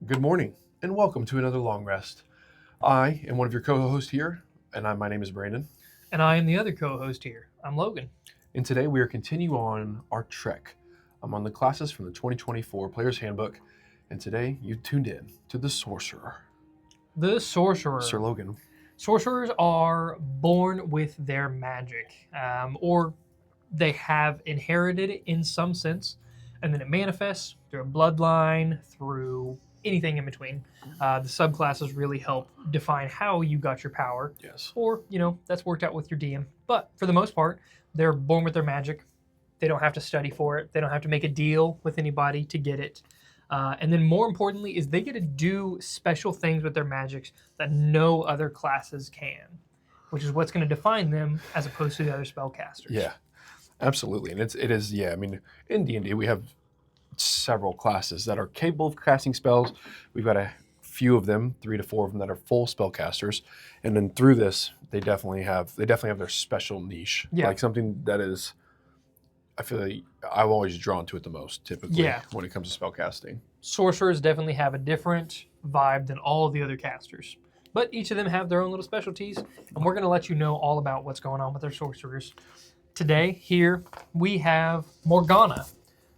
Good morning, and welcome to another long rest. I am one of your co-hosts here, and my name is Brandon. And I am the other co-host here. I'm Logan. And today we are continuing on our trek among the classes from the 2024 Player's Handbook, and today you tuned in to the Sorcerer. The Sorcerer. Sir Logan. Sorcerers are born with their magic, or they have inherited it in some sense, and then it manifests through a bloodline, through anything in between. The subclasses really help define how you got your power, Yes. or that's worked out with your DM. But for the most part, they're born with their magic. They don't have to study for it. They don't have to make a deal with anybody to get it. And then more importantly is they get to do special things with their magics that no other classes can, which is what's going to define them as opposed to the other spellcasters. Yeah, absolutely. And it is, I mean, in D&D we have several classes that are capable of casting spells. We've got a few of them, 3 to 4 of them that are full spellcasters. And then through this, they definitely have their special niche. Yeah. Like something that is, I feel like I'm always drawn to it the most, typically, Yeah. when it comes to spellcasting. Sorcerers definitely have a different vibe than all of the other casters. But each of them have their own little specialties, and we're going to let you know all about what's going on with their sorcerers. Today, here, we have Morgana,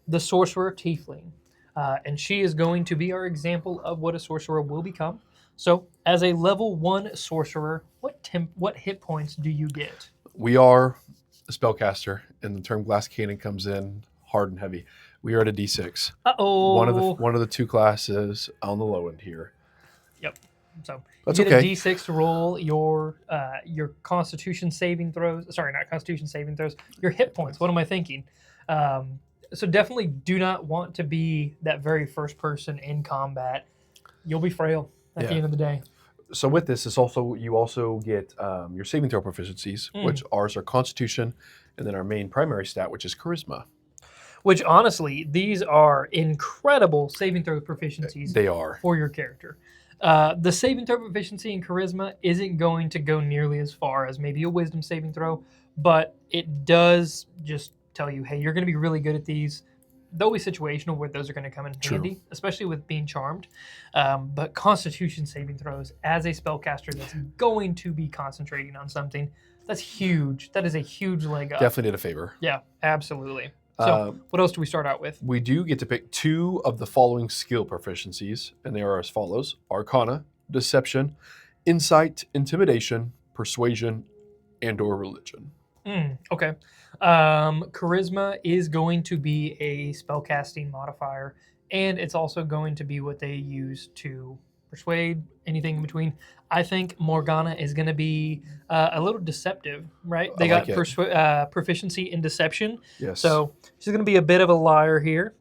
the Sorcerer Tiefling. And she is going to be our example of what a sorcerer will become. So, as a level 1 sorcerer, what hit points do you get? We are a spellcaster, and the term glass cannon comes in hard and heavy. We are at a D6. Uh-oh. One of the two classes on the low end here. Yep. So That's you get okay. a D6 to roll your Constitution saving throws. Sorry, not Constitution saving throws. Your hit points. What am I thinking? So definitely do not want to be that very first person in combat. You'll be frail at the end of the day. So with this, you also get your saving throw proficiencies, which ours are Constitution, and then our main primary stat, which is Charisma. Which honestly, these are incredible saving throw proficiencies. They are. For your character. The saving throw proficiency in Charisma isn't going to go nearly as far as maybe a Wisdom saving throw, but it does just tell you, hey, you're going to be really good at these. They'll be situational where those are going to come in handy, especially with being charmed. But Constitution saving throws as a spellcaster that's going to be concentrating on something, that's huge. That is a huge leg up. Definitely did a favor. Yeah, absolutely. So what else do we start out with? We do get to pick 2 of the following skill proficiencies, and they are as follows: Arcana, Deception, Insight, Intimidation, Persuasion, and/or Religion. Okay. Charisma is going to be a spellcasting modifier, and it's also going to be what they use to persuade, anything in between. I think Morgana is going to be a little deceptive, right? They got proficiency in deception. Yes. So she's going to be a bit of a liar here,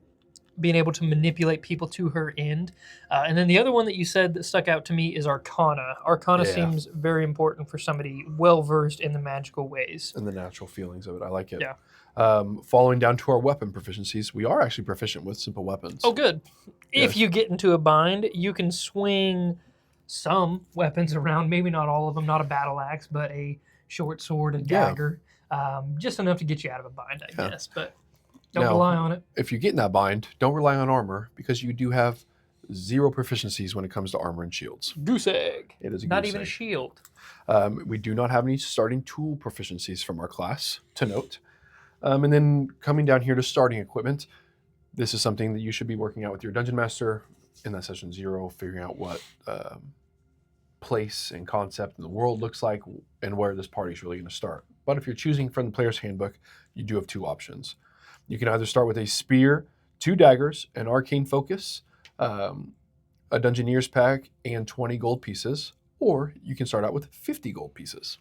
being able to manipulate people to her end. And then the other one that you said that stuck out to me is Arcana. Arcana seems very important for somebody well-versed in the magical ways. And the natural feelings of it. I like it. Yeah. Following down to our weapon proficiencies, we are actually proficient with simple weapons. Oh, good. Yes. If you get into a bind, you can swing some weapons around, maybe not all of them, not a battle axe, but a short sword, a dagger, just enough to get you out of a bind, I guess. But don't rely on it. If you get in that bind, don't rely on armor, because you do have 0 proficiencies when it comes to armor and shields. Goose egg. It is a not goose even egg. A shield. We do not have any starting tool proficiencies from our class, to note. And then coming down here to starting equipment, this is something that you should be working out with your Dungeon Master in that session 0, figuring out what place and concept in the world looks like and where this party is really going to start. But if you're choosing from the Player's Handbook, you do have 2 options. You can either start with a spear, 2 daggers, an arcane focus, a Dungeoneer's pack, and 20 gold pieces, or you can start out with 50 gold pieces.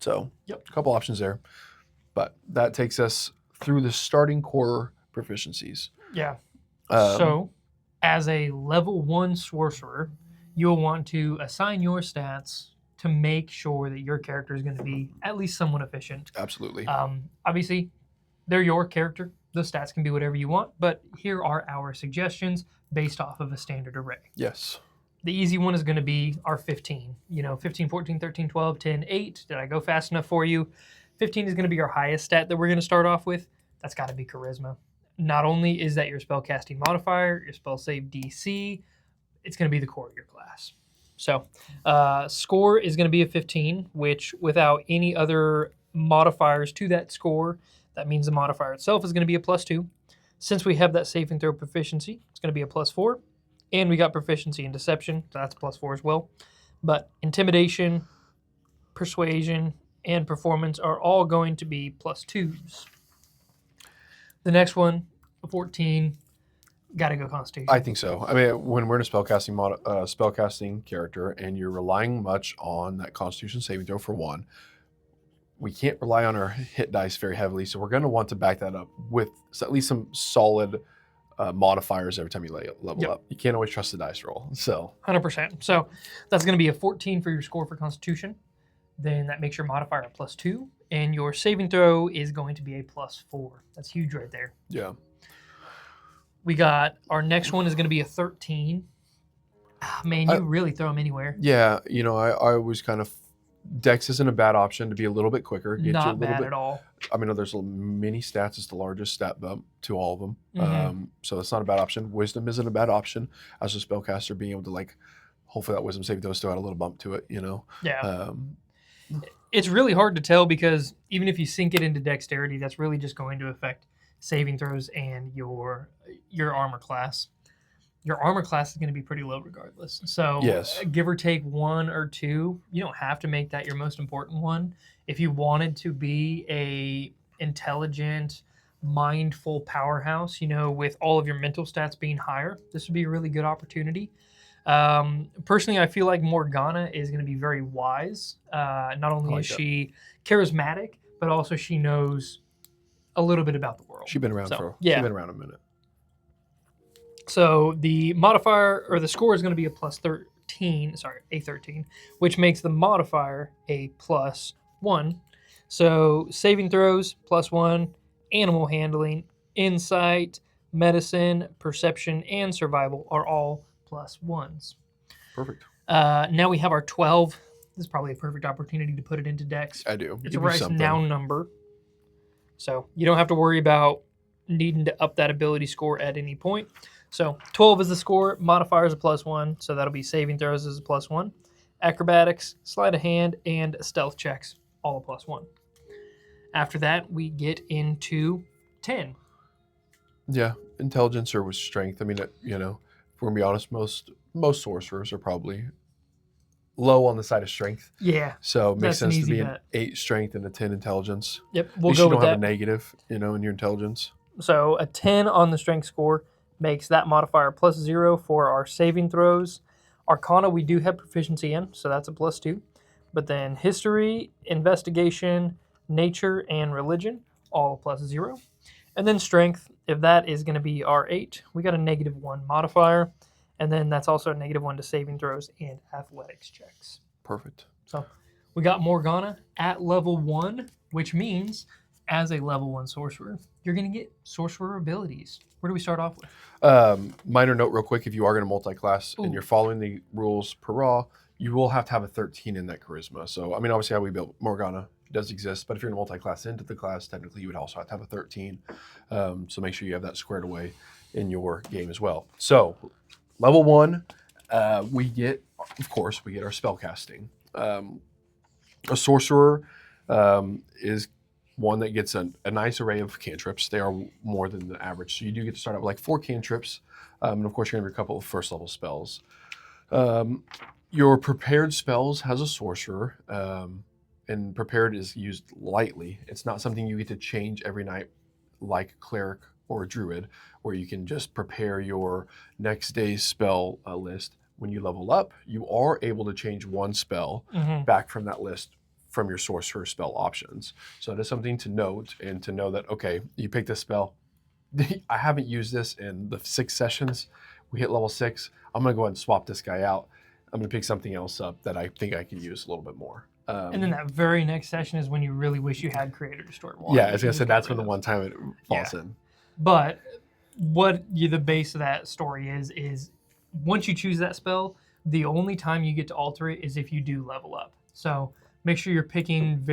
So, a couple options there. But that takes us through the starting core proficiencies. Yeah. So, as a level 1 sorcerer, you'll want to assign your stats to make sure that your character is going to be at least somewhat efficient. Absolutely. Obviously, they're your character. The stats can be whatever you want, but here are our suggestions based off of a standard array. Yes. The easy one is going to be our 15. 15, 14, 13, 12, 10, 8. Did I go fast enough for you? 15 is going to be our highest stat that we're going to start off with. That's got to be Charisma. Not only is that your spellcasting modifier, your spell save DC, it's going to be the core of your class. So score is going to be a 15, which without any other modifiers to that score, that means the modifier itself is going to be a +2. Since we have that saving throw proficiency, it's going to be a +4. And we got proficiency in deception, so that's a +4 as well. But intimidation, persuasion, and performance are all going to be +2s. The next one, a 14, got to go Constitution. I think so. I mean, when we're in a spellcasting character and you're relying much on that Constitution saving throw for 1, we can't rely on our hit dice very heavily, so we're going to want to back that up with at least some solid modifiers every time you level up. You can't always trust the dice roll. So 100%. So that's going to be a 14 for your score for Constitution. Then that makes your modifier a +2, and your saving throw is going to be a +4. That's huge right there. Yeah. We got our next one is going to be a 13. Man, you really throw them anywhere. Yeah, you know, I was kind of Dex isn't a bad option to be a little bit quicker. Get you a Not little bad bit, at all. I mean, there's mini stats. It's the largest stat bump to all of them. Mhm. So it's not a bad option. Wisdom isn't a bad option as a spellcaster, being able to like, hopefully that wisdom saving throw still had a little bump to it, you know? Yeah. It's really hard to tell because even if you sync it into dexterity, that's really just going to affect saving throws and your armor class. Your armor class is going to be pretty low regardless. So Yes. give or take 1 or 2, you don't have to make that your most important one. If you wanted to be a intelligent, mindful powerhouse, you know, with all of your mental stats being higher, this would be a really good opportunity. Personally, I feel like Morgana is going to be very wise. Not only is she charismatic, but also she knows a little bit about the world. She's been around So, she's yeah. been around a minute. So the modifier or the score is going to be a +13, which makes the modifier a +1. So saving throws +1, animal handling, insight, medicine, perception, and survival are all +1s. Perfect. Now we have our 12. This is probably a perfect opportunity to put it into Dex. I do. It's Give a me nice something. noun number. So you don't have to worry about needing to up that ability score at any point. So 12 is the score, modifier is a +1, so that'll be saving throws as a +1. Acrobatics, sleight of hand, and stealth checks, all a +1. After that, we get into 10. Yeah, intelligence or with strength. I mean, you know, if we're gonna be honest, most sorcerers are probably low on the side of strength. Yeah. So it makes That's an sense to easy be an bet. 8 strength and a 10 intelligence. Yep, At we'll least go you don't with have that. a negative, you know, in your intelligence. So a 10 on the strength score makes that modifier +0 for our saving throws. Arcana, we do have proficiency in, so that's a +2. But then history, investigation, nature, and religion, all +0. And then strength, if that is going to be our 8, we got a -1 modifier. And then that's also a -1 to saving throws and athletics checks. Perfect. So we got Morgana at level 1, which means as a level 1 sorcerer, you're going to get sorcerer abilities. Where do we start off with? Minor note real quick, if you are going to multi-class Ooh. and you're following the rules per raw, you will have to have a 13 in that charisma. So, I mean, obviously how we built Morgana does exist, but if you're going to multi-class into the class, technically you would also have to have a 13. So make sure you have that squared away in your game as well. So, level 1, we get our spellcasting. A sorcerer is one that gets a nice array of cantrips. They are more than the average. So you do get to start out with like 4 cantrips. And of course, you're going to have a couple of first level spells. Your prepared spells has a sorcerer. And prepared is used lightly. It's not something you get to change every night like cleric or a druid, where you can just prepare your next day's spell list. When you level up, you are able to change 1 spell back from that list from your sorcerer spell options. So it is something to note, and to know that, okay, you pick this spell. I haven't used this in the 6 sessions. We hit level 6. I'm going to go ahead and swap this guy out. I'm going to pick something else up that I think I can use a little bit more. And then that very next session is when you really wish you had Creator Distort 1. Yeah, as I said, that's when the one time it falls in. But the base of that story is once you choose that spell, the only time you get to alter it is if you do level up. So make sure you're picking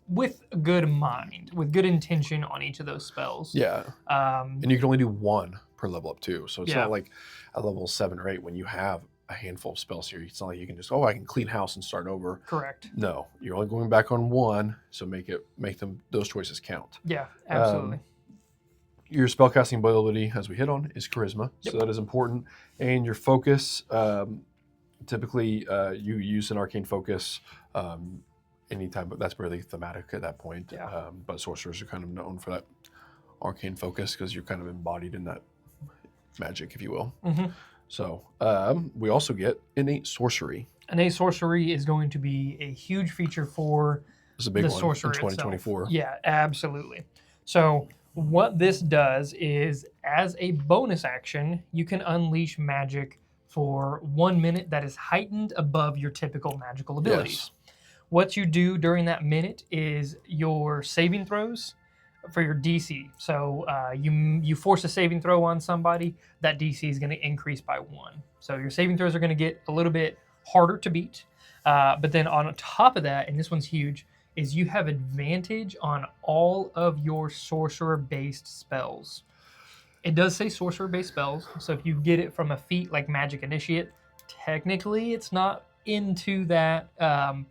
with good mind, with good intention on each of those spells. Yeah. And you can only do 1 per level up too. So it's Yeah. not like at level 7 or 8 when you have a handful of spells here. It's not like you can just, oh, I can clean house and start over. Correct. No, you're only going back on one, so make them those choices count. Yeah, absolutely. Your spellcasting ability, as we hit on, is charisma, Yep. so that is important. And your focus, typically you use an arcane focus anytime, but that's really thematic at that point. Yeah. But sorcerers are kind of known for that arcane focus because you're kind of embodied in that magic, if you will. Mm-hmm. So we also get innate sorcery. Innate sorcery is going to be a huge feature for It's a big the one in sorcerer 2024. itself. Yeah, absolutely. So what this does is, as a bonus action, you can unleash magic for 1 minute that is heightened above your typical magical abilities. What you do during that minute is your saving throws for your DC. So you force a saving throw on somebody, that DC is going to increase by 1. So your saving throws are going to get a little bit harder to beat. But then on top of that, and this one's huge, is you have advantage on all of your sorcerer-based spells. It does say sorcerer-based spells, so if you get it from a feat like Magic Initiate, technically it's not into that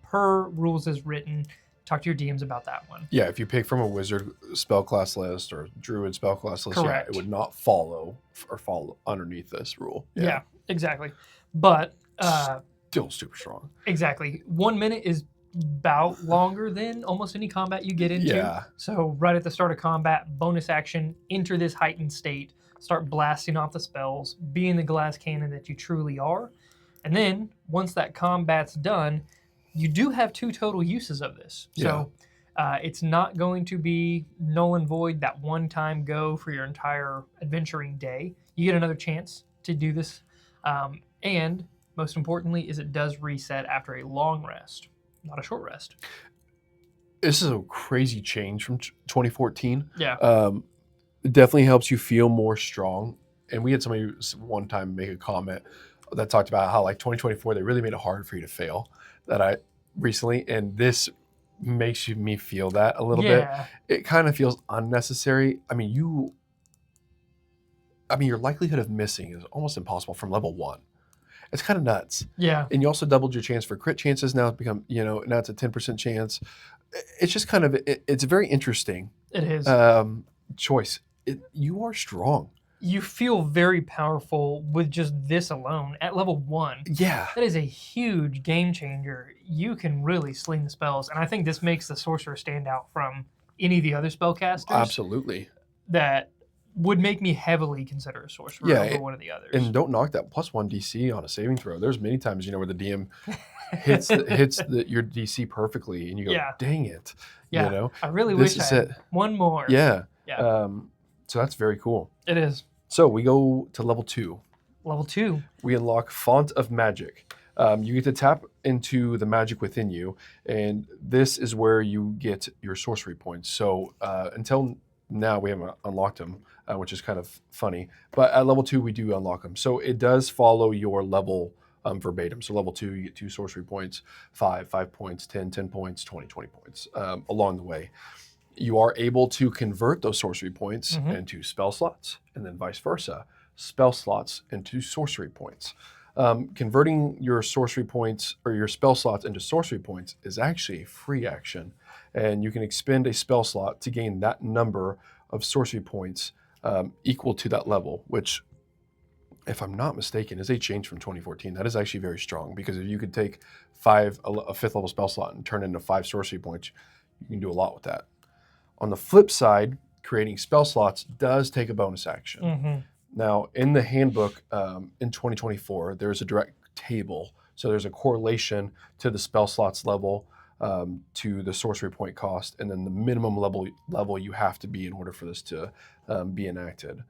per rules as written. Talk to your DMs about that one. Yeah, if you pick from a wizard spell class list or druid spell class list, Correct. yeah, it would not follow underneath this rule. Yeah, exactly. But Still super strong. exactly. 1 minute is about longer than almost any combat you get into. Yeah. So right at the start of combat, bonus action, enter this heightened state, start blasting off the spells, being the glass cannon that you truly are. And then once that combat's done, you do have 2 total uses of this. So it's not going to be null and void, that one-time go for your entire adventuring day. You get another chance to do this. And most importantly is it does reset after a long rest, not a short rest. This is a crazy change from 2014. Yeah. It definitely helps you feel more strong. And we had somebody one time make a comment that talked about how like 2024, they really made it hard for you to fail recently. And this makes me feel that a little bit. It kind of feels unnecessary. I mean, your likelihood of missing is almost impossible from level 1. It's kind of nuts. Yeah. And you also doubled your chance for crit chances. Now it's become, now it's a 10% chance. It's just kind of, it's a very interesting It is. choice. You are strong. You feel very powerful with just this alone at level 1. Yeah. That is a huge game changer. You can really sling the spells. And I think this makes the sorcerer stand out from any of the other spellcasters. Absolutely. That would make me heavily consider a sorcerer over one of the others. And don't knock that +1 DC on a saving throw. There's many times, where the DM hits your DC perfectly, and you go, dang it. Yeah. I really wish I had one more. Yeah. Yeah. So that's very cool. It is. So we go to level 2. Level 2. We unlock Font of Magic. You get to tap into the magic within you, and this is where you get your sorcery points. So until now, we haven't unlocked them, which is kind of funny. But at level 2, we do unlock them. So it does follow your level verbatim. So level 2, you get 2 sorcery points, 5 points, 10 points, 20 points along the way. You are able to convert those sorcery points into spell slots, and then vice versa, spell slots into sorcery points. Converting your sorcery points or your spell slots into sorcery points is actually a free action, and you can expend a spell slot to gain that number of sorcery points equal to that level, which, if I'm not mistaken, is a change from 2014. That is actually very strong, because if you could take a 5th level spell slot and turn it into 5 sorcery points, you can do a lot with that. On the flip side, creating spell slots does take a bonus action. Now, in the handbook in 2024, there's a direct table. So there's a correlation to the spell slots level, to the sorcery point cost, and then the minimum level you have to be in order for this to be enacted,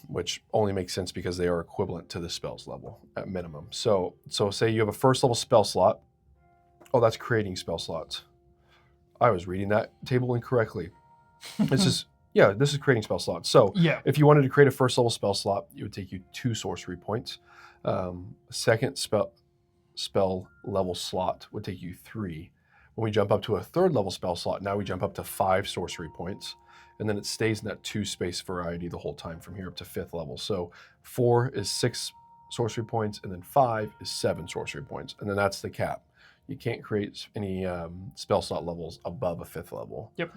which only makes sense because they are equivalent to the spells level at minimum. So say you have a 1st level spell slot. Oh, that's creating spell slots. I was reading that table incorrectly. This is creating spell slots. So if you wanted to create a 1st level spell slot, it would take you 2 sorcery points. Second spell level slot would take you 3. When we jump up to a 3rd level spell slot, now we jump up to 5 sorcery points. and then it stays in that 2 space variety the whole time from here up to 5th level. So 4 is 6 sorcery points, and then 5 is 7 sorcery points, and then that's the cap. You can't create any spell slot levels above a 5th level. Yep.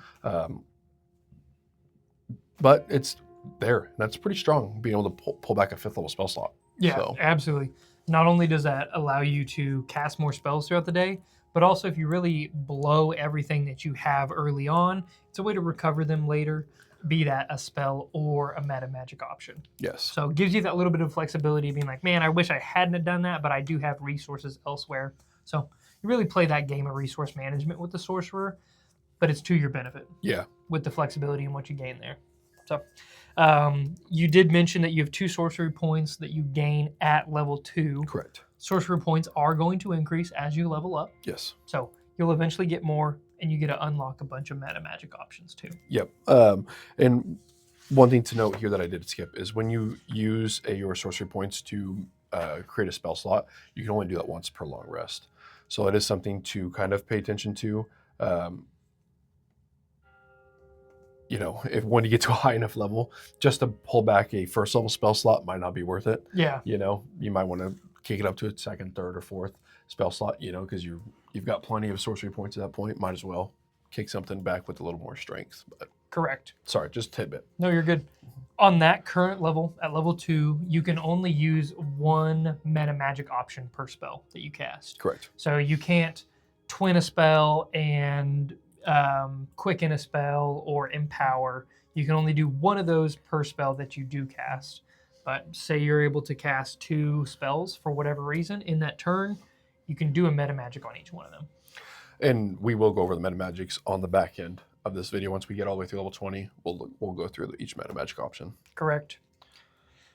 But it's there. That's pretty strong, being able to pull back a 5th level spell slot. Yeah, So. absolutely. Not only does that allow you to cast more spells throughout the day, but also if you really blow everything that you have early on, it's a way to recover them later, be that a spell or a meta magic option. Yes. So it gives you that little bit of flexibility, being like, man, I wish I hadn't have done that, but I do have resources elsewhere. So you really play that game of resource management with the Sorcerer, but it's to your benefit. Yeah. With the flexibility and what you gain there. So you did mention that you have 2 sorcery points that you gain at level 2. Correct. Sorcery points are going to increase as you level up. Yes. So you'll eventually get more, and you get to unlock a bunch of meta magic options too. Yep. And one thing to note here that I did skip is when you use your sorcery points to create a spell slot, you can only do that once per long rest. So it is something to kind of pay attention to. If when you get to a high enough level, just to pull back a 1st level spell slot might not be worth it. Yeah. You might want to kick it up to a 2nd, 3rd, or 4th spell slot, because you've got plenty of sorcery points at that point. Might as well kick something back with a little more strength. But correct. Sorry, just a tidbit. No, you're good. On that current level, at level 2, you can only use 1 meta magic option per spell that you cast. Correct. So you can't twin a spell and quicken a spell or empower. You can only do 1 of those per spell that you do cast. But say you're able to cast 2 spells for whatever reason in that turn, you can do a meta magic on each one of them. And we will go over the meta magics on the back end of this video. Once we get all the way through level 20, we'll go through each meta magic option. Correct.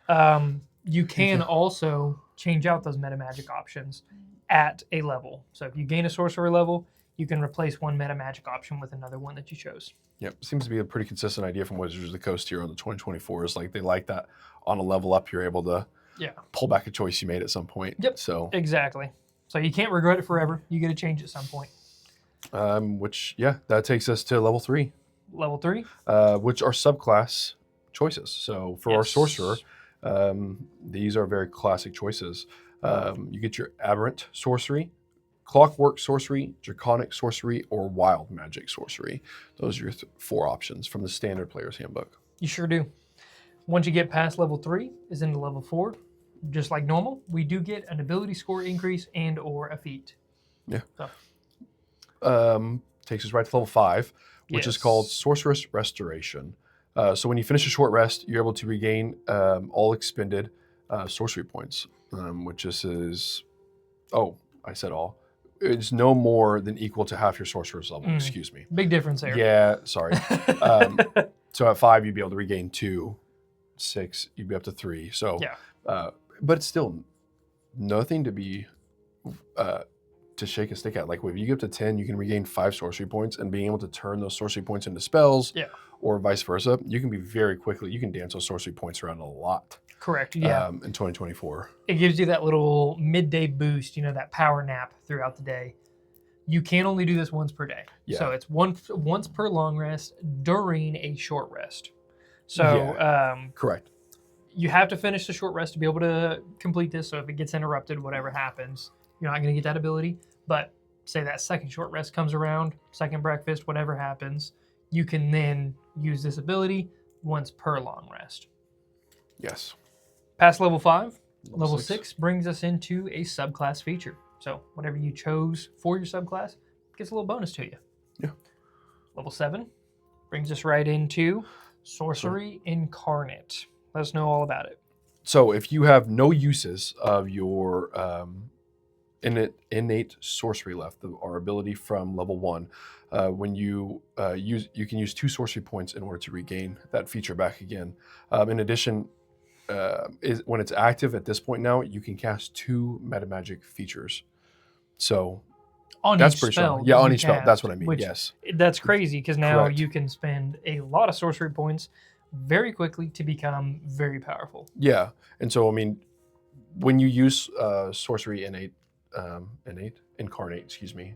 You can also change out those meta magic options at a level. So if you gain a sorcerer level, you can replace 1 meta magic option with another one that you chose. Yep, seems to be a pretty consistent idea from Wizards of the Coast here on the 2024. Is like they like that on a level up, you're able to pull back a choice you made at some point. Yep. So exactly. So you can't regret it forever. You get to change at some point. That takes us to level 3. Level 3, which are subclass choices. So for our sorcerer, these are very classic choices. You get your aberrant sorcery, clockwork sorcery, draconic sorcery, or wild magic sorcery. Those are your 4 options from the standard player's handbook. You sure do. Once you get past level 3 is into level 4. Just like normal, we do get an ability score increase and or a feat. Yeah. So. Takes us right to level 5, which is called Sorceress Restoration. So when you finish a short rest, you're able to regain all expended sorcery points, which is, I said all. It's no more than equal to half your sorcerer's level. Excuse me. Big difference there. Yeah, sorry. So at 5, you'd be able to regain 2. 6, you'd be up to 3. So, but it's still nothing to be to shake a stick at. Like if you get up to 10, you can regain 5 sorcery points, and being able to turn those sorcery points into spells, or vice versa, you can be very quickly. You can dance those sorcery points around a lot. Correct. Yeah. In 2024, it gives you that little midday boost. That power nap throughout the day. You can only do this once per day. Yeah. So it's once per long rest during a short rest. So correct. You have to finish the short rest to be able to complete this. So if it gets interrupted, whatever happens, you're not going to get that ability. But say that second short rest comes around, second breakfast, whatever happens, you can then use this ability once per long rest. Yes. Past level 5, level 6 brings us into a subclass feature. So whatever you chose for your subclass gets a little bonus to you. Yeah. Level 7 brings us right into Sorcery Incarnate. Let us know all about it. So if you have no uses of your innate sorcery left, our ability from level 1, when you can use 2 sorcery points in order to regain that feature back again. In addition, when it's active at this point now, you can cast 2 meta magic features. So that's pretty strong. Yeah, on each spell. That's what I mean. Yes. That's crazy because now you can spend a lot of sorcery points very quickly to become very powerful. Yeah, and so I mean, when you use sorcery incarnate, excuse me,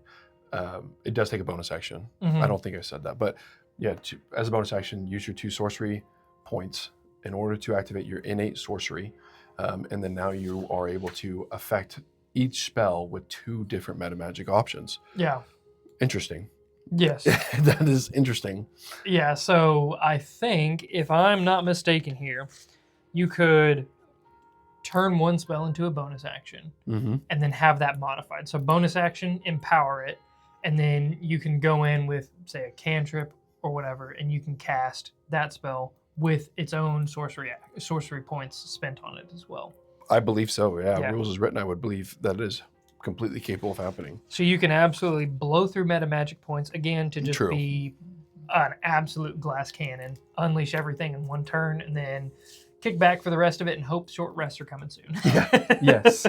it does take a bonus action. I don't think I said that, but Yeah, as a bonus action, use your 2 sorcery points in order to activate your innate sorcery. And then now you are able to affect each spell with 2 different meta magic options. Yeah. Interesting. Yes. That is interesting. Yeah, so I think, if I'm not mistaken here, you could turn one spell into a bonus action Mm-hmm. and then have that modified. So bonus action, empower it, and then you can go in with, say, a cantrip or whatever, and you can cast that spell with its own sorcery points spent on it as well. I believe so. Yeah. Yeah. Rules as written, I would believe that is completely capable of happening. So you can absolutely blow through meta magic points again to just True. be an absolute glass cannon, unleash everything in one turn, and then kick back for the rest of it and hope short rests are coming soon. Yes.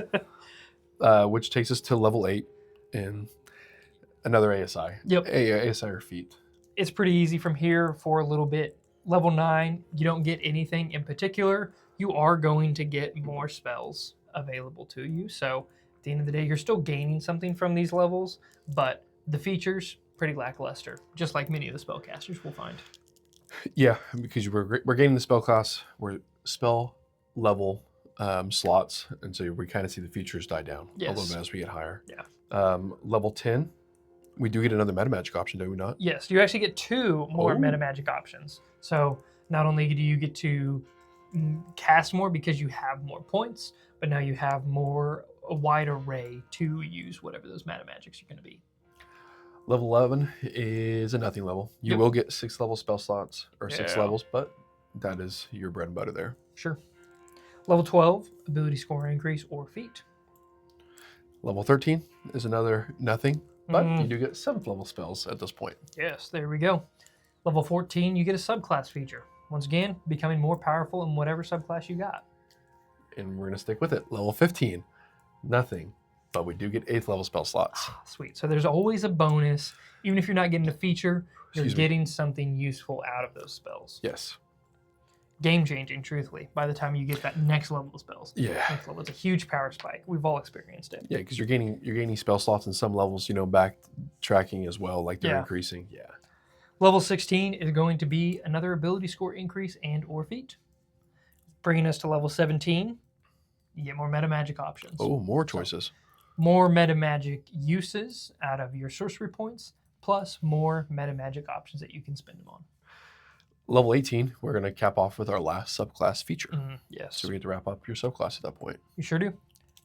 Which takes us to level 8 and another ASI. Yep. ASI or feat. It's pretty easy from here for a little bit. Level 9, you don't get anything in particular. You are going to get more spells available to you. So at the end of the day, you're still gaining something from these levels, but the features, pretty lackluster, just like many of the spellcasters will find. Yeah, because we're gaining the spell class, we're spell level slots, and so we kind of see the features die down a little bit as we get higher. Yeah. Level 10, we do get another meta magic option, do we not? Yes, you actually get 2 more meta magic options. So not only do you get to cast more because you have more points, but now you have a wide array to use whatever those meta magics are going to be. Level 11 is a nothing level. You will get 6 level spell slots, or 6 levels, but that is your bread and butter there. Sure. Level 12, ability score increase or feat. Level 13 is another nothing, but you do get 7th level spells at this point. Yes, there we go. Level 14, you get a subclass feature. Once again, becoming more powerful in whatever subclass you got. And we're going to stick with it. Level 15, nothing, but we do get 8th level spell slots. Sweet. So there's always a bonus. Even if you're not getting a feature, you're getting something useful out of those spells. Yes. Game changing, truthfully, by the time you get that next level of spells. Yeah. Next level. It's a huge power spike. We've all experienced it. Yeah, because you're gaining spell slots in some levels, backtracking as well, like they're increasing. Yeah. Level 16 is going to be another ability score increase and or feat. Bringing us to level 17, you get more meta magic options. Oh, more choices. So, more meta magic uses out of your sorcery points, plus more meta magic options that you can spend them on. Level 18, we're going to cap off with our last subclass feature. Yes. So we get to wrap up your subclass at that point. You sure do.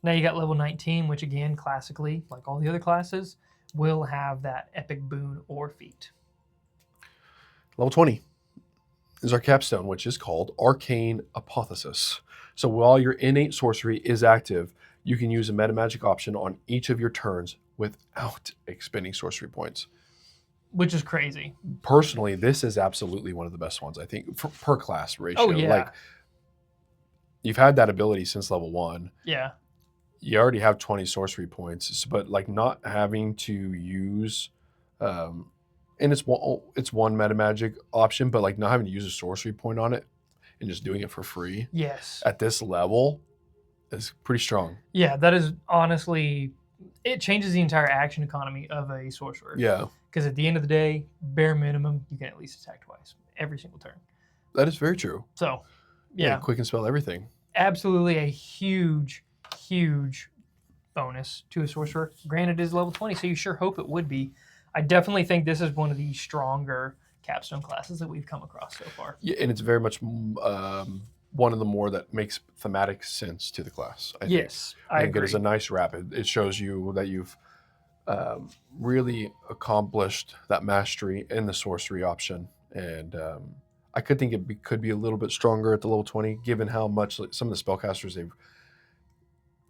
Now you got level 19, which again, classically, like all the other classes, will have that epic boon or feat. Level 20 is our capstone, which is called Arcane Apotheosis. So while your innate sorcery is active, you can use a meta magic option on each of your turns without expending sorcery points. Which is crazy. Personally, this is absolutely one of the best ones, I think, per class ratio. Oh, yeah. Like, you've had that ability since level 1. Yeah. You already have 20 sorcery points, but like not having to use, and it's one meta magic option, but like not having to use a sorcery point on it and just doing it for free. Yes. At this level is pretty strong. Yeah, that is honestly, it changes the entire action economy of a sorcerer. Yeah. Because at the end of the day, bare minimum, you can at least attack twice every single turn. That is very true. So, yeah. Quick and spell everything. Absolutely a huge bonus to a sorcerer. Granted, it is level 20, so you sure hope it would be. I definitely think this is one of the stronger capstone classes that we've come across so far. Yeah, and it's very much one of the more that makes thematic sense to the class. I think. I agree. It is a nice wrap. It shows you that you've really accomplished that mastery in the sorcery option, and I could think it could be a little bit stronger at the level 20, given how much some of the spellcasters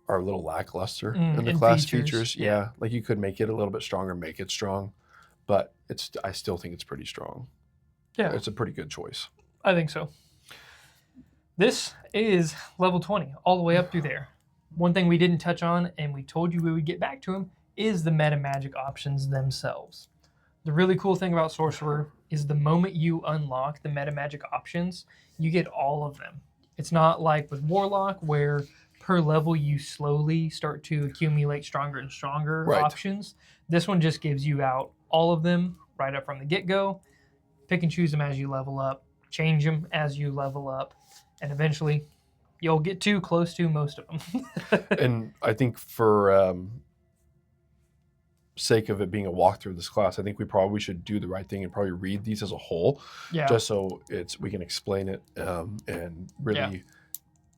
are a little lackluster in the class features. Yeah, like you could make it a little bit stronger, make it strong, but I still think it's pretty strong. Yeah, it's a pretty good choice. I think so. This is level 20, all the way up through there. One thing we didn't touch on, and we told you we would get back to them, is the meta magic options themselves. The really cool thing about Sorcerer is the moment you unlock the meta magic options, you get all of them. It's not like with Warlock where per level you slowly start to accumulate stronger and stronger options. This one just gives you out all of them right up from the get-go. pick and choose them as you level up, change them as you level up, and eventually you'll get too close to most of them. And I think for sake of it being a walkthrough of this class, I think we probably should do the right thing and probably read these as a whole, Yeah. just so we can explain it and really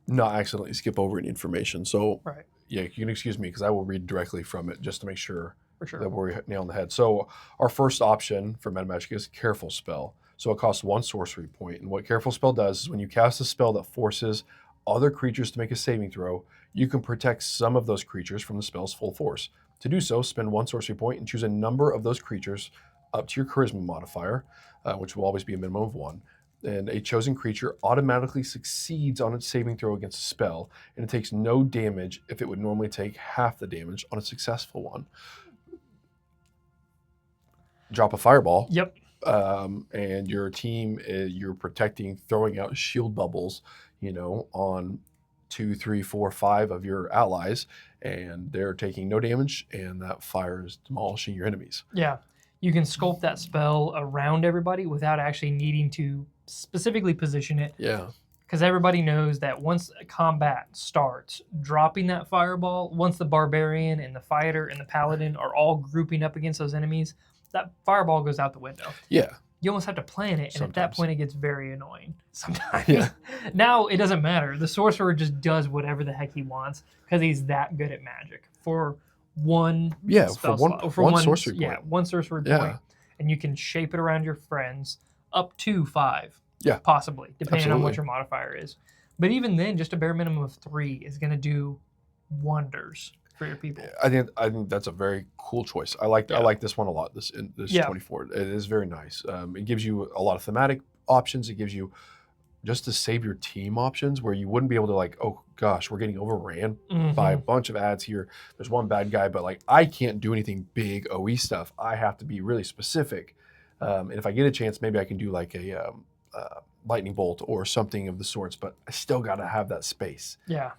not accidentally skip over any information. So Right. yeah, you can excuse me because I will read directly from it just to make sure For sure. that we're nailing the head. So our first option for meta magic is Careful Spell. So it costs 1 sorcery point, and what Careful Spell does is when you cast a spell that forces other creatures to make a saving throw, you can protect some of those creatures from the spell's full force. To do so, spend 1 sorcery point and choose a number of those creatures up to your charisma modifier, which will always be a minimum of 1. And a chosen creature automatically succeeds on its saving throw against a spell, and it takes no damage if it would normally take half the damage on a successful one. Drop a fireball. Yep. And your team, you're protecting, throwing out shield bubbles, on 2, 3, 4, 5 of your allies, and they're taking no damage, and that fire is demolishing your enemies. Yeah. You can sculpt that spell around everybody without actually needing to specifically position it. Yeah. Because everybody knows that once combat starts, dropping that fireball, once the barbarian and the fighter and the paladin are all grouping up against those enemies, that fireball goes out the window. Yeah. You almost have to plan it, and at that Sometimes. point it gets very annoying sometimes. Yeah. Now it doesn't matter. The sorcerer just does whatever the heck he wants because he's that good at magic for one spell slot, for one sorcery point. Yeah, one sorcery point. And you can shape it around your friends up to 5. Yeah. Possibly, depending on what Absolutely. your modifier is. But even then, just a bare minimum of 3 is going to do wonders for your people. I think that's a very cool choice. I like this one a lot. This 24. It is very nice. It gives you a lot of thematic options. It gives you just to save your team options where you wouldn't be able to oh gosh, we're getting overran by a bunch of ads here. There's one bad guy, but I can't do anything big OE stuff. I have to be really specific. And if I get a chance, maybe I can do a lightning bolt or something of the sorts, but I still got to have that space. Yeah.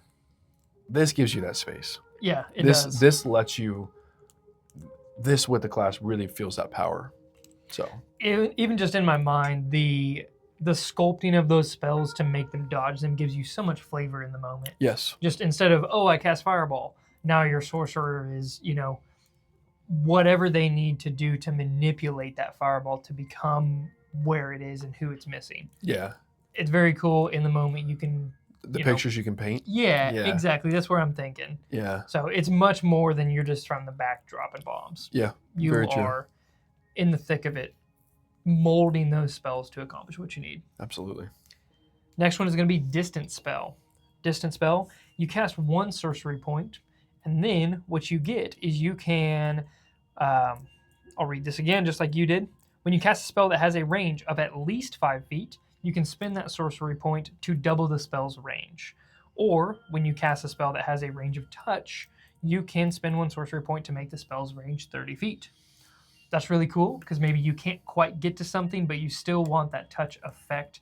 This gives you that space. Yeah, it does. This lets you. This with the class really feels that power. So Even just in my mind, the sculpting of those spells to make them dodge them gives you so much flavor in the moment. yes, Just instead of, I cast fireball, now your sorcerer is, whatever they need to do to manipulate that fireball to become where it is and who it's missing. yeah. It's very cool in the moment. You can The pictures you can paint. Yeah, Yeah. exactly. That's where I'm thinking. Yeah, So it's much more than you're just from the back dropping bombs. yeah. You very true. are in the thick of it, molding those spells to accomplish what you need. Absolutely. Next one is going to be Distant Spell. Distant Spell, you cast 1 sorcery point, and then what you get is you can, I'll read this again just like you did. When you cast a spell that has a range of at least 5 feet, you can spend that sorcery point to double the spell's range. Or when you cast a spell that has a range of touch, you can spend 1 sorcery point to make the spell's range 30 feet. That's really cool because maybe you can't quite get to something, but you still want that touch effect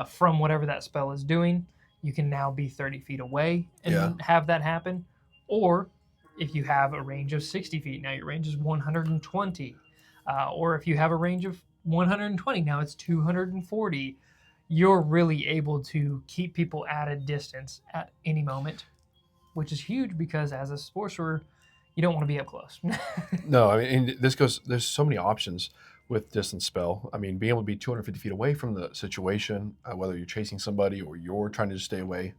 from whatever that spell is doing. You can now be 30 feet away and have that happen. Or if you have a range of 60 feet, now your range is 120. Or if you have a range of 120, now it's 240. You're really able to keep people at a distance at any moment, which is huge because as a sorcerer, you don't want to be up close. No, I mean, and there's so many options with Distant Spell. I mean, being able to be 250 feet away from the situation, whether you're chasing somebody or you're trying to just stay away,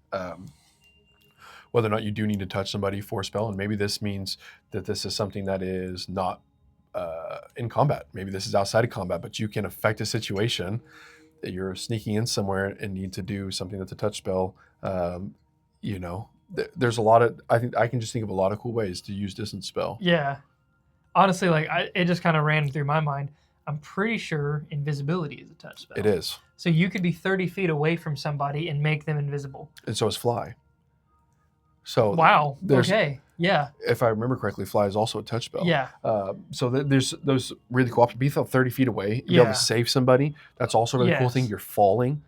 whether or not you do need to touch somebody for a spell, and maybe this means that this is something that is not in combat. Maybe this is outside of combat, but you can affect a situation that you're sneaking in somewhere and need to do something that's a touch spell. There's a lot of, I think I can just think of a lot of cool ways to use Distant Spell. Yeah. Honestly, it just kind of ran through my mind. I'm pretty sure invisibility is a touch spell. It is. So you could be 30 feet away from somebody and make them invisible. And so is Fly. So Wow. Okay. Yeah. If I remember correctly, Fly is also a touch spell. Yeah. So there's those really cool options. Be 30 feet away, be able to save somebody. That's also a really cool thing. You're falling.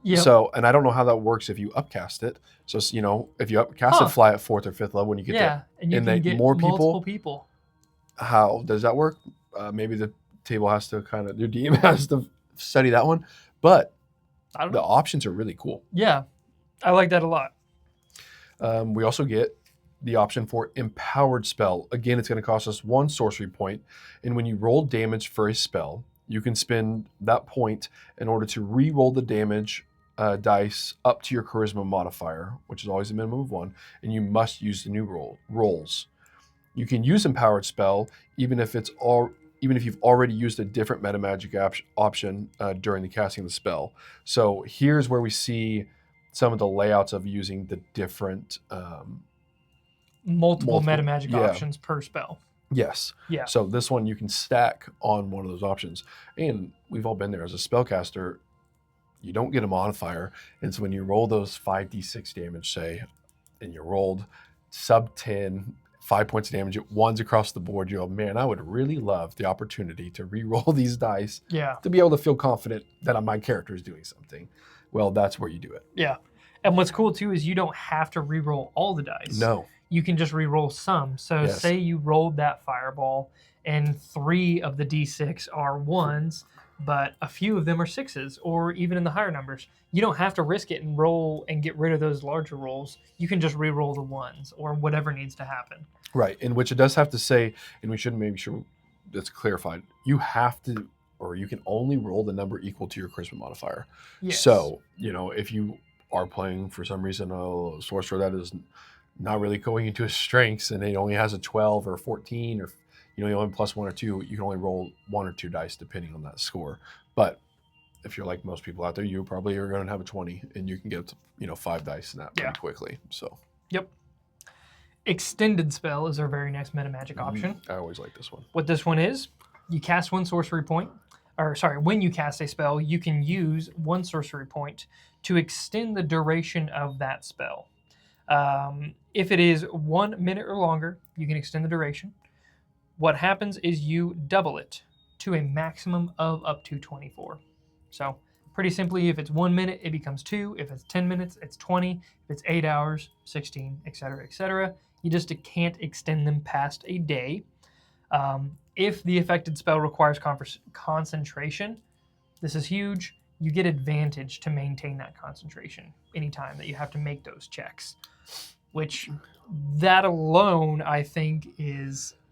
Yep. So, and I don't know how that works if you upcast it. So, if you upcast it, Fly at 4th or 5th level, when you get and you can get more multiple people. How does that work? Maybe the table has to your DM has to study that one. But I don't the know. options are really cool. Yeah, I like that a lot. We also get the option for empowered spell. Again, it's going to cost us 1 sorcery point, and when you roll damage for a spell, you can spend that point in order to re-roll the damage dice up to your charisma modifier, which is always a minimum of 1, and you must use the new rolls. You can use empowered spell even if you've already used a different meta magic option during the casting of the spell. So here's where we see some of the layouts of using the different Multiple meta magic yeah. options per spell. Yes. Yeah. So this one you can stack on one of those options. And we've all been there as a spellcaster. You don't get a modifier. And so when you roll those 5d6 damage, say, and you rolled sub 10, 5 points of damage, ones across the board, you go, man, I would really love the opportunity to re-roll these dice Yeah. to be able to feel confident that my character is doing something. Well, that's where you do it. Yeah. And what's cool too is you don't have to re-roll all the dice. No. You can just re-roll some. So Yes. say you rolled that fireball and 3 of the d6 are 1s, but a few of them are 6s, or even in the higher numbers. You don't have to risk it and roll and get rid of those larger rolls. You can just re-roll the 1s or whatever needs to happen. Right, in which it does have to say, and we should make sure that's clarified, you have to, or you can only roll the number equal to your charisma modifier. Yes. So, if you are playing for some reason a sorcerer that is not really going into his strengths and it only has a 12 or 14 or you only plus 1 or 2, you can only roll 1 or 2 dice depending on that score. But if you're like most people out there, you probably are going to have a 20 and you can get 5 dice in that pretty quickly. So Yep. Extended spell is our very next meta magic option. I always like this one. What this one is, you cast 1 sorcery point, when you cast a spell, you can use 1 sorcery point to extend the duration of that spell. If it is 1 minute or longer, you can extend the duration. What happens is you double it to a maximum of up to 24. So pretty simply, if it's 1 minute, it becomes 2. If it's 10 minutes, it's 20. If it's 8 hours, 16, etc., etc. You just can't extend them past a day. If the affected spell requires concentration, this is huge. You get advantage to maintain that concentration anytime that you have to make those checks, which that alone, I think,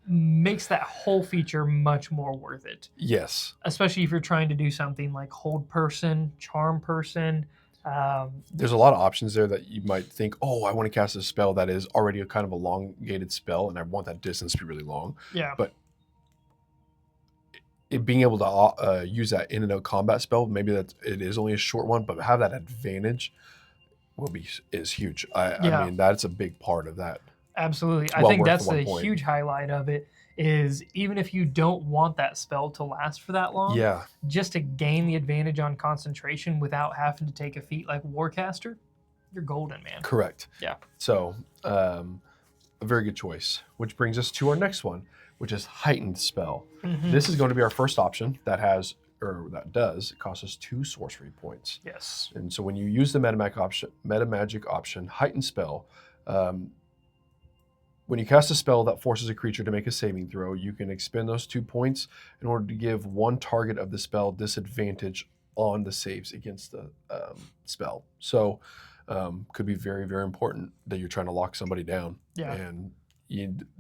makes that whole feature much more worth it. Yes. Especially if you're trying to do something like hold person, charm person. There's a lot of options there that you might think, oh, I want to cast a spell that is already a kind of elongated spell and I want that distance to be really long. Yeah. But being able to use that in and out combat spell, maybe that it is only a short one, but have that advantage is huge. I mean, that's a big part of that. Absolutely. I think that's the huge highlight of it is even if you don't want that spell to last for that long, just to gain the advantage on concentration without having to take a feat like Warcaster, you're golden, man. Correct. Yeah. So a very good choice, which brings us to our next one, which is heightened spell. Mm-hmm. This is going to be our first option that it costs us 2 sorcery points. Yes. And so when you use the meta magic option, heightened spell, when you cast a spell that forces a creature to make a saving throw, you can expend those 2 points in order to give one target of the spell disadvantage on the saves against the spell. So could be very, very important that you're trying to lock somebody down. Yeah. And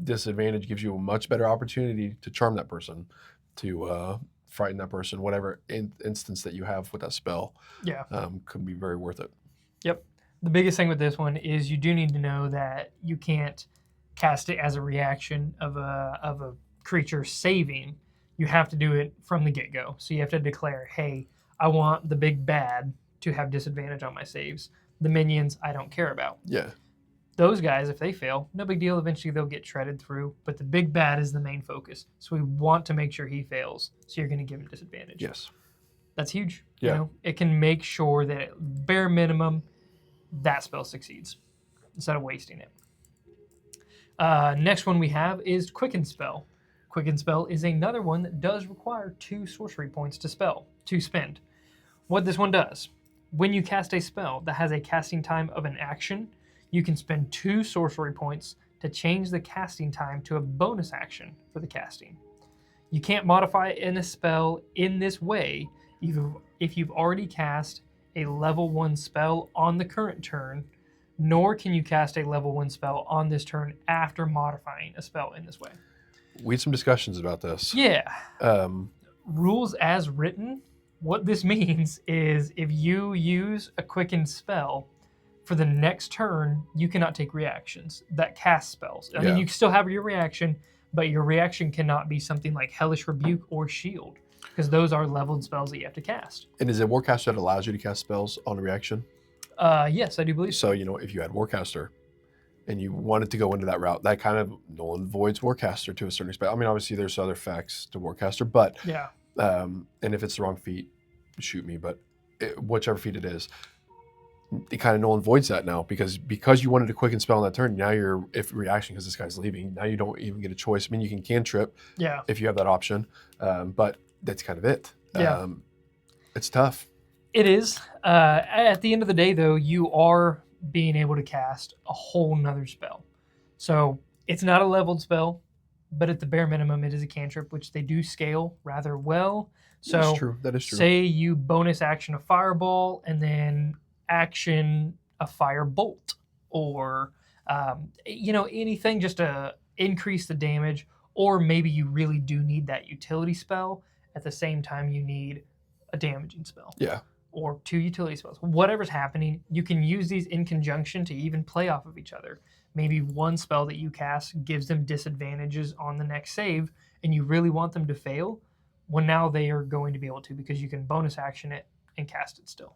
disadvantage gives you a much better opportunity to charm that person, to frighten that person, whatever instance that you have with that spell. Yeah. Could be very worth it. Yep. The biggest thing with this one is you do need to know that you can't cast it as a reaction of a creature saving. You have to do it from the get-go. So you have to declare, hey, I want the big bad to have disadvantage on my saves. The minions I don't care about. Yeah. Those guys, if they fail, no big deal. Eventually they'll get shredded through. But the big bad is the main focus. So we want to make sure he fails. So you're going to give him disadvantage. Yes. That's huge. Yeah. It can make sure that at bare minimum, that spell succeeds instead of wasting it. Next one we have is Quicken Spell. Quicken Spell is another one that does require 2 sorcery points to spend. What this one does, when you cast a spell that has a casting time of an action, you can spend 2 sorcery points to change the casting time to a bonus action for the casting. You can't modify in a spell in this way if you've already cast a level 1 spell on the current turn, nor can you cast a level 1 spell on this turn after modifying a spell in this way. We had some discussions about this. Yeah. Um, Rules as written, what this means is if you use a quickened spell, for the next turn, you cannot take reactions that cast spells. I mean, you can still have your reaction, but your reaction cannot be something like Hellish Rebuke or Shield, because those are leveled spells that you have to cast. and is it Warcaster that allows you to cast spells on a reaction? Yes, I do believe so. So, if you had Warcaster and you wanted to go into that route, that kind of null and voids Warcaster to a certain extent. I mean, obviously there's other effects to Warcaster, but Yeah. and if it's the wrong feat, shoot me, but whichever feat it is, it kind of null and voids that now because you wanted to quicken spell on that turn. Now you're if reaction because this guy's leaving. Now you don't even get a choice. I mean, you can cantrip if you have that option, but that's kind of it. Yeah. It's tough. It is. At the end of the day, though, you are being able to cast a whole nother spell. So it's not a leveled spell, but at the bare minimum, it is a cantrip, which they do scale rather well. So That's true. That is true. Say you bonus action a fireball and then action a firebolt, or anything just to increase the damage, or maybe you really do need that utility spell at the same time you need a damaging spell. Yeah. Or 2 utility spells. Whatever's happening, you can use these in conjunction to even play off of each other. Maybe one spell that you cast gives them disadvantages on the next save, and you really want them to fail. Well, now they are going to be able to because you can bonus action it and cast it still.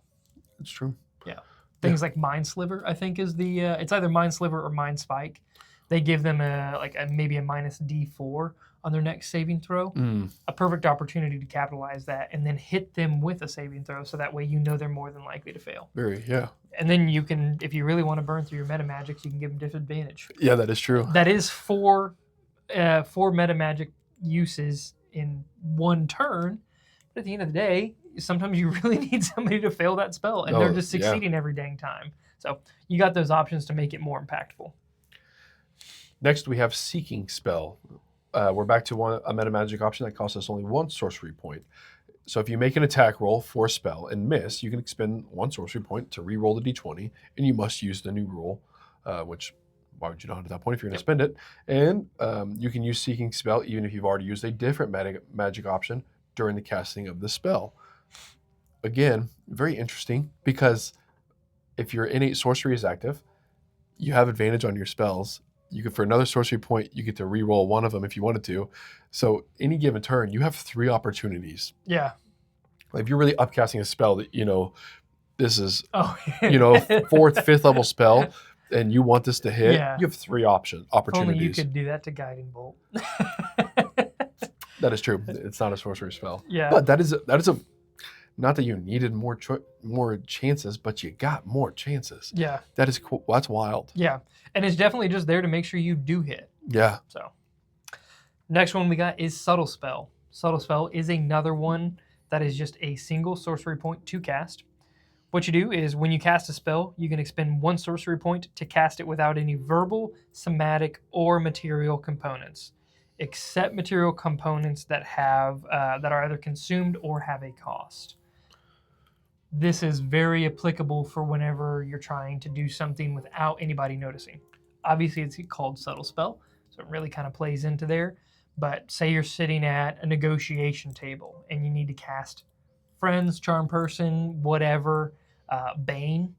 It's true. Yeah. Things like Mind Sliver, I think, is the it's either Mind Sliver or Mind Spike. They give them maybe a minus D4 on their next saving throw. A perfect opportunity to capitalize that and then hit them with a saving throw, so that way they're more than likely to fail. Yeah. And then you can, if you really want to burn through your meta magics, you can give them disadvantage. Yeah, that is true. That is four meta magic uses in one turn. But at the end of the day, sometimes you really need somebody to fail that spell, and they're just succeeding every dang time. So you got those options to make it more impactful. Next, we have Seeking Spell. We're back to a meta magic option that costs us only 1 sorcery point. So if you make an attack roll for a spell and miss, you can expend 1 sorcery point to re-roll the d20, and you must use the new rule, which why would you not at that point if you're going to spend it? And you can use Seeking Spell even if you've already used a different magic option during the casting of the spell. Again, very interesting, because if your innate sorcery is active, you have advantage on your spells. You could, for another sorcery point, you get to re-roll one of them if you wanted to. So any given turn, you have 3 opportunities. Yeah. Like if you're really upcasting a spell that, this is, fourth, 4th, 5th level spell, and you want this to hit, you have 3 opportunities. Only you could do that to Guiding Bolt. That is true. It's not a sorcery spell. Yeah. But that is a not that you needed more chances, but you got more chances. Yeah. That is cool. That's wild. Yeah. And it's definitely just there to make sure you do hit. Yeah. So next one we got is Subtle Spell. Subtle Spell is another one that is just a single sorcery point to cast. What you do is when you cast a spell, you can expend 1 sorcery point to cast it without any verbal, somatic, or material components, except material components that have that are either consumed or have a cost. This is very applicable for whenever you're trying to do something without anybody noticing. Obviously, it's called Subtle Spell, so it really kind of plays into there. But say you're sitting at a negotiation table and you need to cast Friends, Charm Person, whatever, Bane,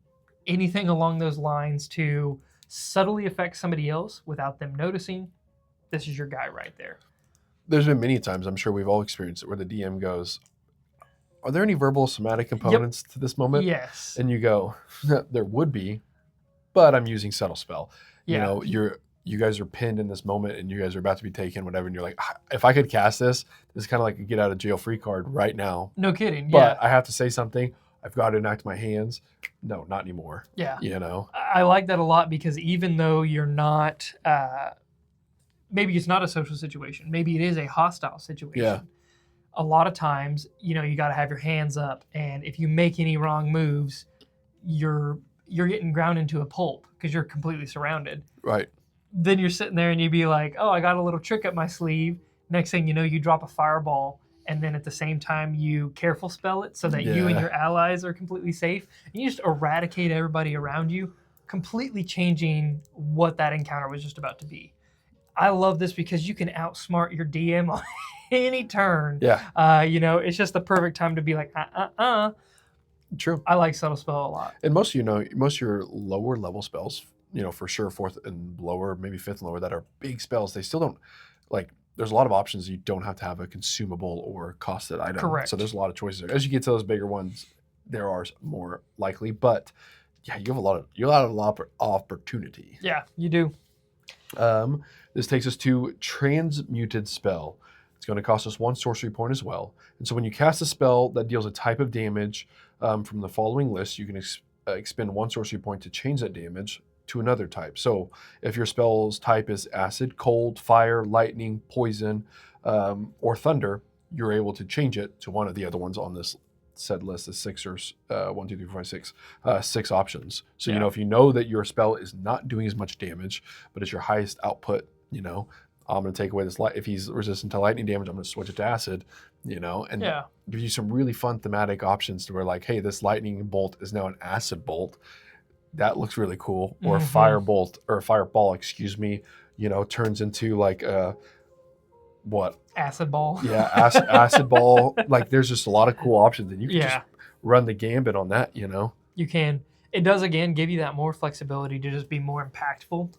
anything along those lines to subtly affect somebody else without them noticing. This is your guy right there. There's been many times, I'm sure we've all experienced it, where the DM goes, are there any verbal somatic components to this moment? Yes. And you go, there would be, but I'm using Subtle Spell. Yeah. You guys are pinned in this moment and you guys are about to be taken, whatever, and you're like, if I could cast this is kind of like a get out of jail free card right now. No kidding. But I have to say something. I've got to enact my hands. No, not anymore. Yeah. I like that a lot, because even though you're not, maybe it's not a social situation, maybe it is a hostile situation. Yeah. A lot of times, you got to have your hands up, and if you make any wrong moves, you're getting ground into a pulp because you're completely surrounded. Right. Then you're sitting there and you'd be like, oh, I got a little trick up my sleeve. Next thing you know, you drop a fireball, and then at the same time you careful spell it so that you and Yeah. your allies are completely safe. And you just eradicate everybody around you, completely changing what that encounter was just about to be. I love this because you can outsmart your DM on any turn. Yeah, It's just the perfect time to be like, true. I like subtle spell a lot. And most of your lower level spells, for sure, fourth and lower, maybe fifth and lower, that are big spells, they still don't like. There's a lot of options. You don't have to have a consumable or costed item. Correct. So there's a lot of choices there. As you get to those bigger ones, there are more likely. But yeah, you have a lot of opportunity. Yeah, you do. This takes us to Transmuted Spell. It's going to cost us 1 sorcery point as well. And so when you cast a spell that deals a type of damage from the following list, you can expend 1 sorcery point to change that damage to another type. So if your spell's type is acid, cold, fire, lightning, poison, or thunder, you're able to change it to one of the other ones on this said list. Is 6 or 1, 2, 3, 4, 5, 6, 6 options. So Yeah. if you know that your spell is not doing as much damage, but it's your highest output, I'm going to take away this light. If he's resistant to lightning damage, I'm going to switch it to acid, and Yeah. gives you some really fun thematic options to where like, hey, this lightning bolt is now an acid bolt. That looks really cool. Or fire bolt or fireball, excuse me, turns into like what? Acid ball. Yeah, acid ball. Like there's just a lot of cool options, and you can Yeah. just run the gambit on that. You can. It does, again, give you that more flexibility to just be more impactful.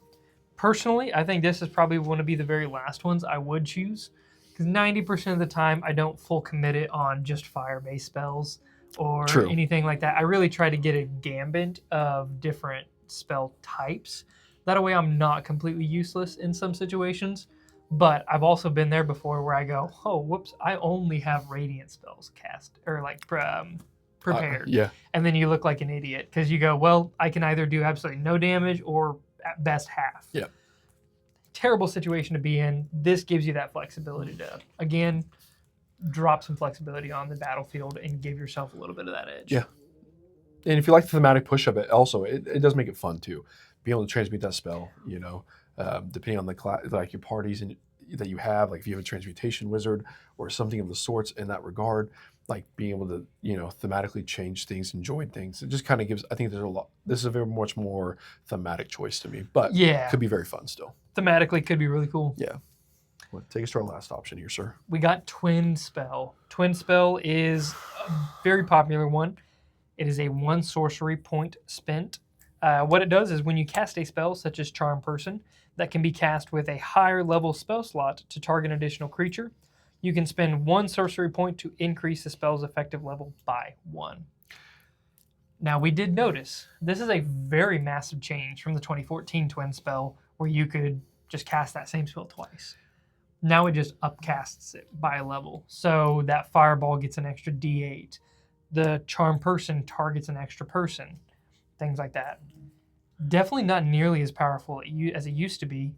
Personally, I think this is probably one to be the very last ones I would choose, because 90% of the time I don't full commit it on just fire-based spells or True. anything like that. I really try to get a gambit of different spell types. That way I'm not completely useless in some situations. But I've also been there before where I go, oh, whoops, I only have radiant spells cast or prepared. Yeah. And then you look like an idiot because you go, well, I can either do absolutely no damage or at best half. Yeah. Terrible situation to be in. This gives you that flexibility to, again, drop some flexibility on the battlefield and give yourself a little bit of that edge. Yeah. And if you like the thematic push of it, also it does make it fun too. Being able to transmute that spell, depending on the class, like your parties and that you have, like if you have a transmutation wizard or something of the sorts in that regard, like being able to, thematically change things and join things. It just kind of gives, I think there's a lot, this is a very much more thematic choice to me, but Yeah. could be very fun still. Thematically could be really cool. Yeah. Well, take us to our last option here, sir. We got Twin Spell. Twin Spell is a very popular one. It is a 1 sorcery point spent. What it does is when you cast a spell such as Charm Person that can be cast with a higher level spell slot to target an additional creature, you can spend 1 sorcery point to increase the spell's effective level by 1. Now, we did notice this is a very massive change from the 2014 Twin Spell where you could just cast that same spell twice. Now it just upcasts it by a level. So that Fireball gets an extra D8. The Charm Person targets an extra person. Things like that. Definitely not nearly as powerful as it used to be,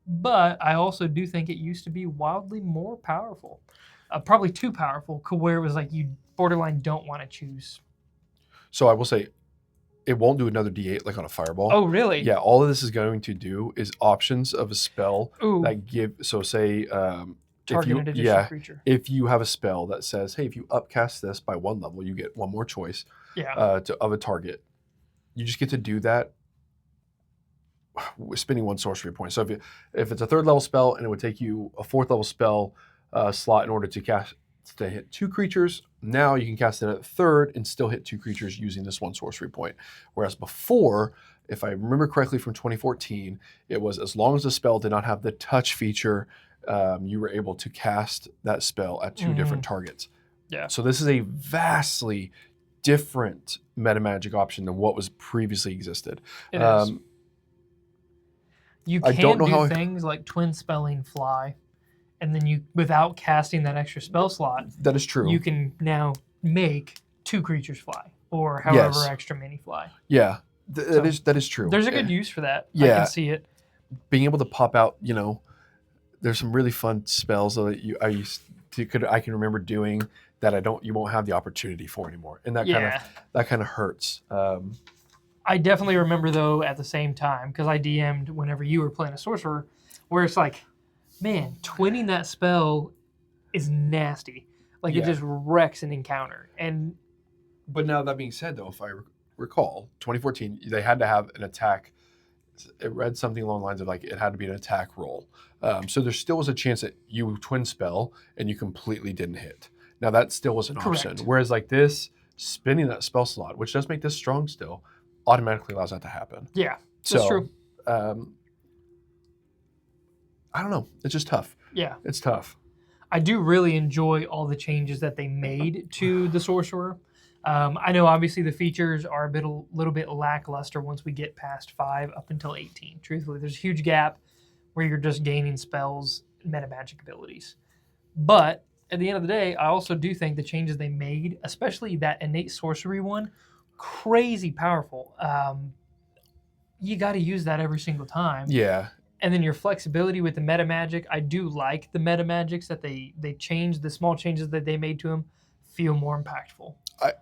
but I also do think it used to be wildly more powerful. Probably too powerful, where it was like you borderline don't want to choose. So I will say, it won't do another D8 like on a fireball. Oh, really? Yeah, all of this is going to do is options of a spell Ooh. that give, so say, Target an additional creature. if you have a spell that says, hey, if you upcast this by 1 level, you get 1 more choice Yeah. of a target. You just get to do that spending 1 sorcery point. So if it's a 3rd level spell and it would take you a 4th level spell slot in order to hit 2 creatures, now you can cast it at 3rd and still hit 2 creatures using this 1 sorcery point. Whereas before, if I remember correctly from 2014, it was as long as the spell did not have the touch feature, you were able to cast that spell at 2 different targets. Yeah. So this is a vastly different meta magic option than what was previously existed. It is. You I can don't know do how things like twin spelling fly, and then you, without casting that extra spell slot, that is true. you can now make 2 creatures fly, or however Yes. extra many fly. Yeah, So, that is true. There's a good use for that. I Yeah. can see it. Being able to pop out, there's some really fun spells that I can remember doing that you won't have the opportunity for anymore, and that kind of hurts. I definitely remember though at the same time because I DM'd whenever you were playing a sorcerer, where it's like man, twinning that spell is nasty. Like it Yeah. just wrecks an encounter. And But now that being said, though, if I recall, 2014, they had to have an attack. It read something along the lines of like it had to be an attack roll. So there still was a chance that you twin spell and you completely didn't hit. Now that still was an option. Correct. Whereas like this, spinning that spell slot, which does make this strong still, automatically allows that to happen. yeah, that's So true. I don't know. It's just tough. Yeah. It's tough. I do really enjoy all the changes that they made to the Sorcerer. I know obviously the features are a little bit lackluster once we get past 5 up until 18. Truthfully, there's a huge gap where you're just gaining spells and meta magic abilities. But at the end of the day, I also do think the changes they made, especially that innate sorcery one, crazy powerful. You got to use that every single time. Yeah. And then your flexibility with the meta magic, I do like the meta magics that they changed, the small changes that they made to them feel more impactful.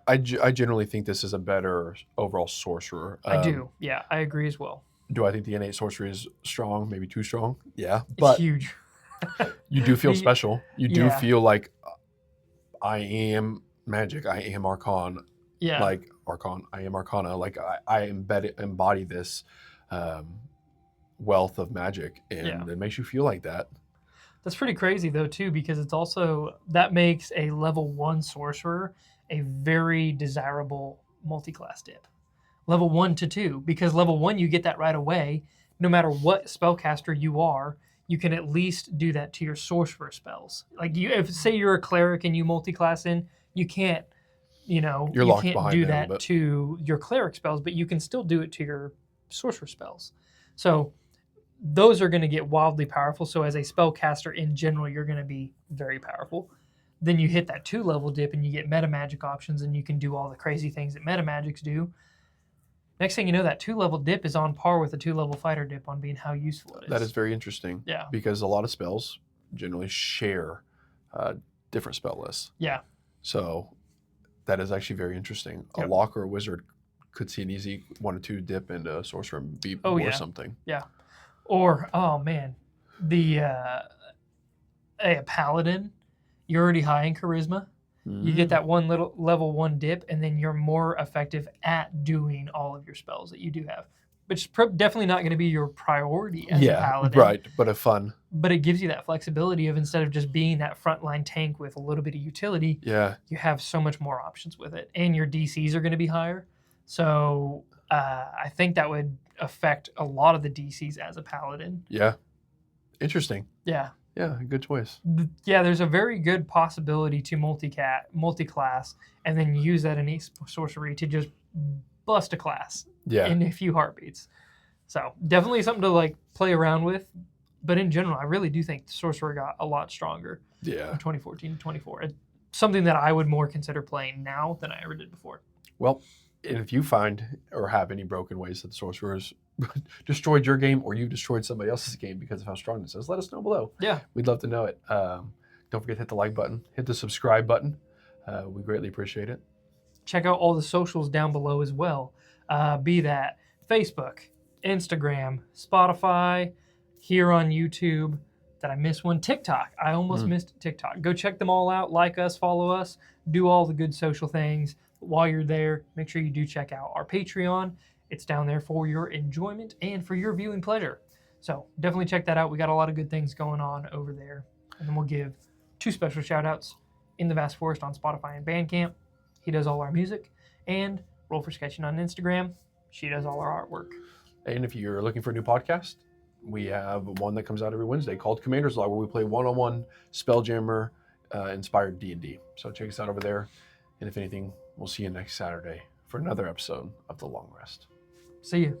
I generally think this is a better overall sorcerer. I do. Yeah, I agree as well. Do I think the innate sorcery is strong? Maybe too strong? Yeah. It's But huge. you do feel The- special. You do yeah. feel like I am magic. I am Archon. Yeah. Like Archon. I am Arcana. Like I embody this wealth of magic. And Yeah. it makes you feel like that. That's pretty crazy though too, because it's also that makes a level 1 sorcerer a very desirable multi-class dip. Level 1 to 2, because level 1 you get that right away. No matter what spellcaster you are, you can at least do that to your sorcerer spells. Like you, if say you're a cleric and you multi-class in, you can't, You're you locked can't behind do them, that but- to your cleric spells, but you can still do it to your sorcerer spells. So those are going to get wildly powerful. So as a spellcaster in general, you're going to be very powerful. Then you hit that 2-level dip and you get meta magic options and you can do all the crazy things that meta magics do. Next thing you know, that 2-level dip is on par with a 2-level fighter dip on being how useful it is. That is very interesting. Yeah. Because a lot of spells generally share different spell lists. Yeah. So that is actually very interesting. Yep. A lock or a wizard could see an easy 1 or 2 dip into a sorcerer and be Oh, or yeah. something. Or, oh man, a paladin, you're already high in charisma. You get that one little level 1 dip, and then you're more effective at doing all of your spells that you do have. Which is definitely not going to be your priority as a paladin. Right, but a fun. But it gives you that flexibility of instead of just being that frontline tank with a little bit of utility, Yeah, you have so much more options with it. And your DCs are going to be higher. So I think that would affect a lot of the DCs as a paladin. yeah. Interesting. Yeah. Yeah, good choice. Yeah, there's a very good possibility to multi-class and then use that innate sorcery to just bust a class Yeah. in a few heartbeats. So definitely something to like play around with. But in general, I really do think the sorcerer got a lot stronger Yeah. from 2014 to 24. It's something that I would more consider playing now than I ever did before. Well, and if you find or have any broken ways that the sorcerers destroyed your game or you destroyed somebody else's game because of how strong this is, let us know below. Yeah. We'd love to know it. Don't forget to hit the like button, hit the subscribe button. We greatly appreciate it. Check out all the socials down below as well. Be that Facebook, Instagram, Spotify, here on YouTube. Did I miss one? TikTok. I almost missed TikTok. Go check them all out. Like us, follow us, do all the good social things. While you're there, make sure you do check out our Patreon. It's down there for your enjoyment and for your viewing pleasure. So definitely check that out. We got a lot of good things going on over there. And then we'll give 2 special shout outs in the Vast Forest on Spotify and Bandcamp. He does all our music. And Roll for Sketching on Instagram. She does all our artwork. And if you're looking for a new podcast, we have one that comes out every Wednesday called Commander's Law, where we play one-on-one Spelljammer inspired D&D. So check us out over there. And if anything, we'll see you next Saturday for another episode of The Long Rest. See you.